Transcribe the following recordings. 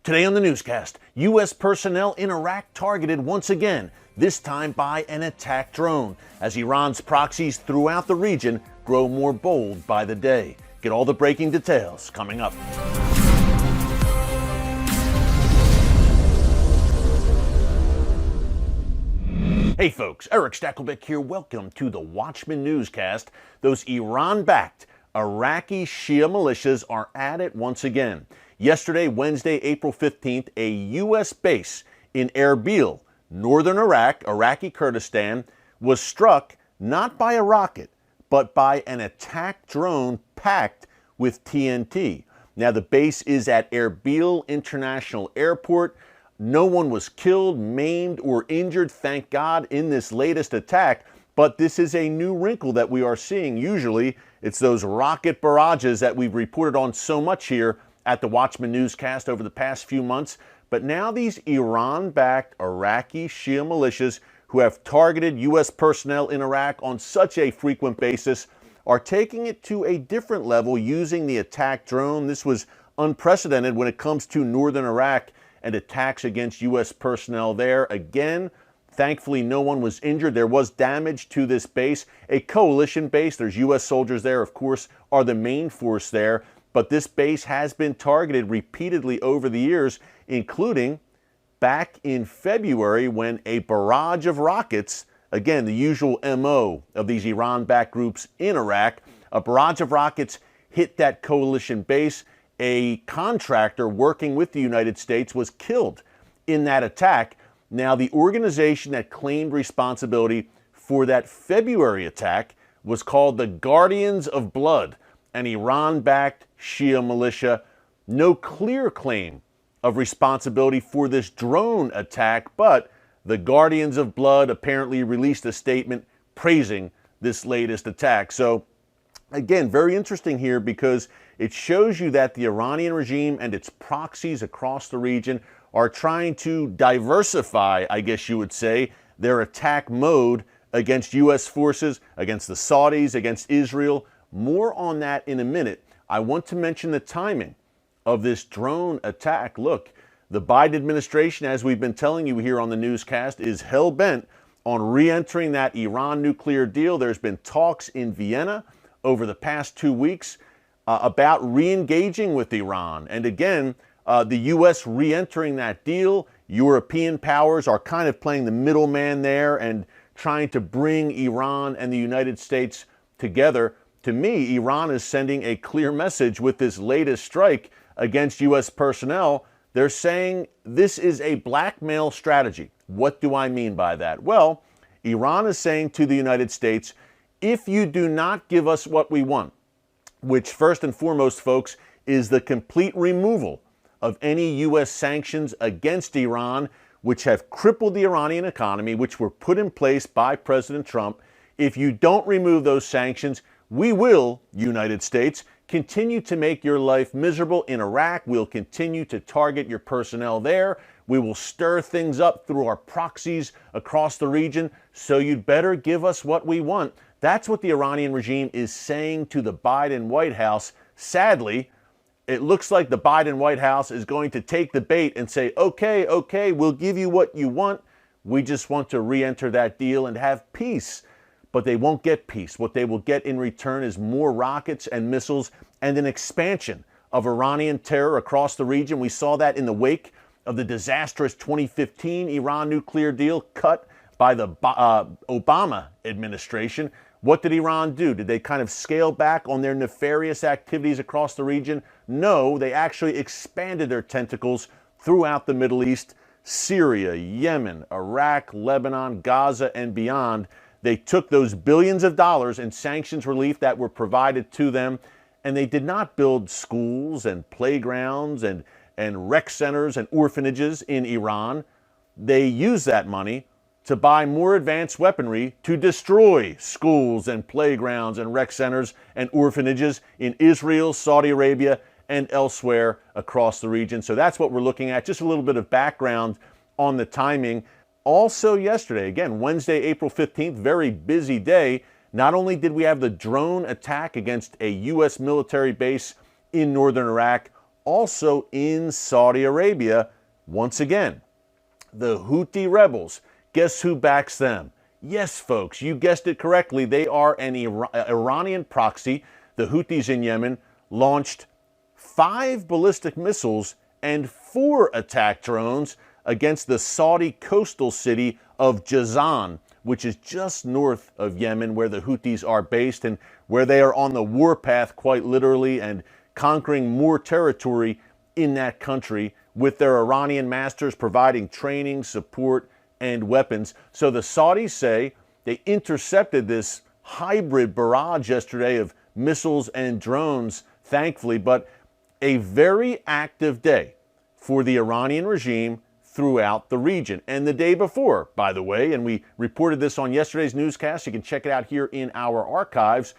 Today on the newscast, U.S. personnel in Iraq targeted once again, this time by an attack drone, as Iran's proxies throughout the region grow more bold by the day. Get all the breaking details coming up. Hey folks, Erick Stakelbeck here. Welcome to the Watchman Newscast. Those Iran-backed Iraqi Shia militias are at it once again. Yesterday, Wednesday, April 15th, a U.S. base in Erbil, northern Iraq, Iraqi Kurdistan, was struck not by a rocket, but by an attack drone packed with TNT. Now, the base is at Erbil International Airport. No one was killed, maimed, or injured, thank God, in this latest attack. But this is a new wrinkle that we are seeing. Usually, it's those rocket barrages that we've reported on so much here at the Watchman Newscast over the past few months. But now these Iran-backed Iraqi Shia militias who have targeted U.S. personnel in Iraq on such a frequent basis are taking it to a different level using the attack drone. This was unprecedented when it comes to northern Iraq and attacks against U.S. personnel there. Again, thankfully, no one was injured. There was damage to this base, a coalition base. There's U.S. soldiers there, of course, are the main force there. But this base has been targeted repeatedly over the years, including back in February when a barrage of rockets, again, the usual MO of these Iran-backed groups in Iraq, a barrage of rockets hit that coalition base. A contractor working with the United States was killed in that attack. Now, the organization that claimed responsibility for that February attack was called the Guardians of Blood, an Iran-backed Shia militia. No clear claim of responsibility for this drone attack, but the Guardians of Blood apparently released a statement praising this latest attack. So, again, very interesting here because it shows you that the Iranian regime and its proxies across the region are trying to diversify, I guess you would say, their attack mode against U.S. forces, against the Saudis, against Israel. More on that in a minute. I want to mention the timing of this drone attack. Look, the Biden administration, as we've been telling you here on the newscast, is hell-bent on re-entering that Iran nuclear deal. There's been talks in Vienna over the past 2 weeks about re-engaging with Iran. And again, the U.S. re-entering that deal, European powers are kind of playing the middleman there and trying to bring Iran and the United States together. To me, Iran is sending a clear message with this latest strike against U.S. personnel. They're saying this is a blackmail strategy. What do I mean by that? Well, Iran is saying to the United States, if you do not give us what we want, which first and foremost, folks, is the complete removal of any U.S. sanctions against Iran, which have crippled the Iranian economy, which were put in place by President Trump. If you don't remove those sanctions, we will, United States, continue to make your life miserable in Iraq. We'll continue to target your personnel there. We will stir things up through our proxies across the region. So you'd better give us what we want. That's what the Iranian regime is saying to the Biden White House. Sadly, it looks like the Biden White House is going to take the bait and say, okay, we'll give you what you want. We just want to re-enter that deal and have peace. But they won't get peace. What they will get in return is more rockets and missiles and an expansion of Iranian terror across the region. We saw that in the wake of the disastrous 2015 Iran nuclear deal cut by the Obama administration. What did Iran do? Did they kind of scale back on their nefarious activities across the region? No, they actually expanded their tentacles throughout the Middle East, Syria, Yemen, Iraq, Lebanon, Gaza, and beyond. They took those billions of dollars in sanctions relief that were provided to them, and they did not build schools and playgrounds and rec centers and orphanages in Iran. They used that money to buy more advanced weaponry to destroy schools and playgrounds and rec centers and orphanages in Israel, Saudi Arabia, and elsewhere across the region. So that's what we're looking at. Just a little bit of background on the timing. Also yesterday, again, Wednesday, April 15th, very busy day. Not only did we have the drone attack against a U.S. military base in northern Iraq, also in Saudi Arabia once again. The Houthi rebels, guess who backs them? Yes, folks, you guessed it correctly. They are an Iranian proxy. The Houthis in Yemen launched 5 ballistic missiles and 4 attack drones against the Saudi coastal city of Jazan, which is just north of Yemen, where the Houthis are based and where they are on the warpath quite literally and conquering more territory in that country, with their Iranian masters providing training, support, and weapons. So the Saudis say they intercepted this hybrid barrage yesterday of missiles and drones, thankfully, but a very active day for the Iranian regime throughout the region. And the day before, by the way, and we reported this on yesterday's newscast, you can check it out here in our archives,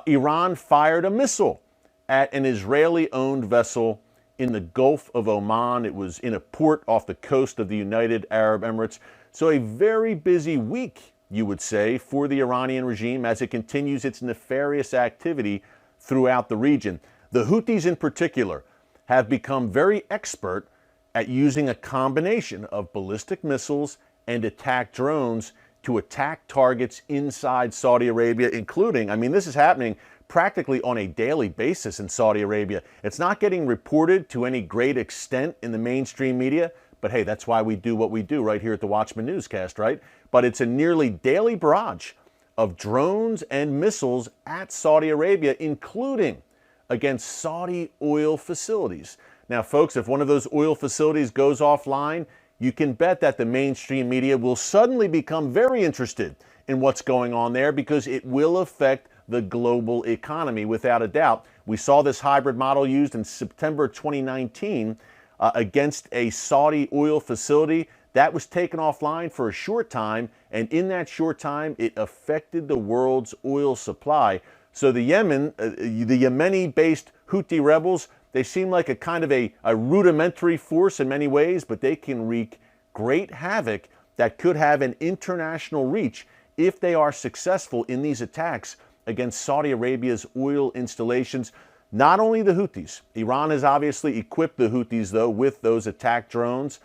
Iran fired a missile at an Israeli-owned vessel in the Gulf of Oman. It was in a port off the coast of the United Arab Emirates. So a very busy week, you would say, for the Iranian regime as it continues its nefarious activity throughout the region. The Houthis in particular have become very expert at using a combination of ballistic missiles and attack drones to attack targets inside Saudi Arabia, including, this is happening practically on a daily basis in Saudi Arabia. It's not getting reported to any great extent in the mainstream media, but hey, that's why we do what we do right here at the Watchman Newscast, right? But it's a nearly daily barrage of drones and missiles at Saudi Arabia, including against Saudi oil facilities. Now, folks, if one of those oil facilities goes offline, you can bet that the mainstream media will suddenly become very interested in what's going on there, because it will affect the global economy without a doubt. We saw this hybrid model used in September 2019 against a Saudi oil facility. That was taken offline for a short time, and in that short time, it affected the world's oil supply. So the Yemeni-based Houthi rebels, they seem like a kind of a rudimentary force in many ways, but they can wreak great havoc that could have an international reach if they are successful in these attacks against Saudi Arabia's oil installations. Not only the Houthis. Iran has obviously equipped the Houthis, though, with those attack drones.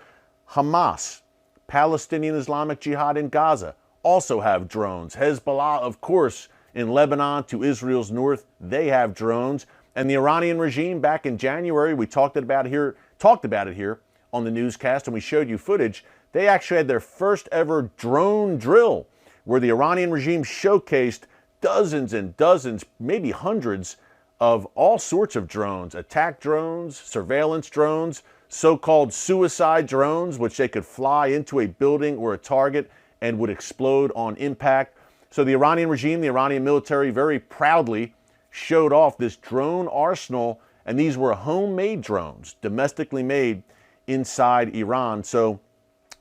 Hamas, Palestinian Islamic Jihad in Gaza, also have drones. Hezbollah, of course, in Lebanon to Israel's north, they have drones. And the Iranian regime, back in January, we talked about it here on the newscast, and we showed you footage. They actually had their first ever drone drill, where the Iranian regime showcased dozens and dozens, maybe hundreds, of all sorts of drones, attack drones, surveillance drones, so-called suicide drones, which they could fly into a building or a target and would explode on impact. So the Iranian regime, the Iranian military, very proudly showed off this drone arsenal, and these were homemade drones, domestically made inside Iran. So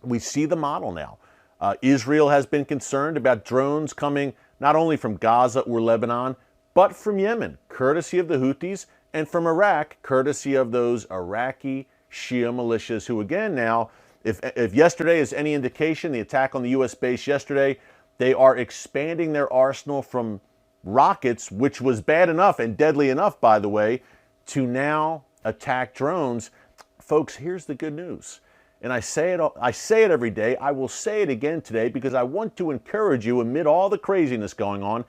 we see the model now. Israel has been concerned about drones coming not only from Gaza or Lebanon, but from Yemen, courtesy of the Houthis, and from Iraq, courtesy of those Iraqi Shia militias who, again, now, if yesterday is any indication, the attack on the U.S. base yesterday, they are expanding their arsenal from rockets, which was bad enough and deadly enough, by the way, to now attack drones. Folks, here's the good news. And I say it every day. I will say it again today, because I want to encourage you amid all the craziness going on.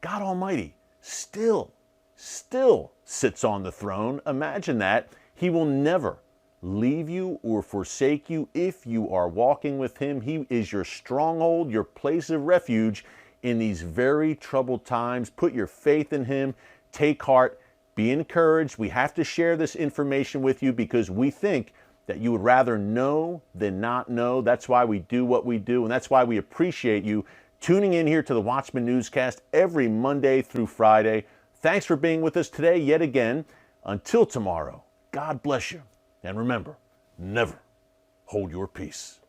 God Almighty still sits on the throne. Imagine that. He will never leave you or forsake you if you are walking with him. He is your stronghold, your place of refuge in these very troubled times. Put your faith in him. Take heart. Be encouraged. We have to share this information with you because we think that you would rather know than not know. That's why we do what we do, and that's why we appreciate you tuning in here to the Watchman Newscast every Monday through Friday. Thanks for being with us today yet again. Until tomorrow, God bless you. And remember, never hold your peace.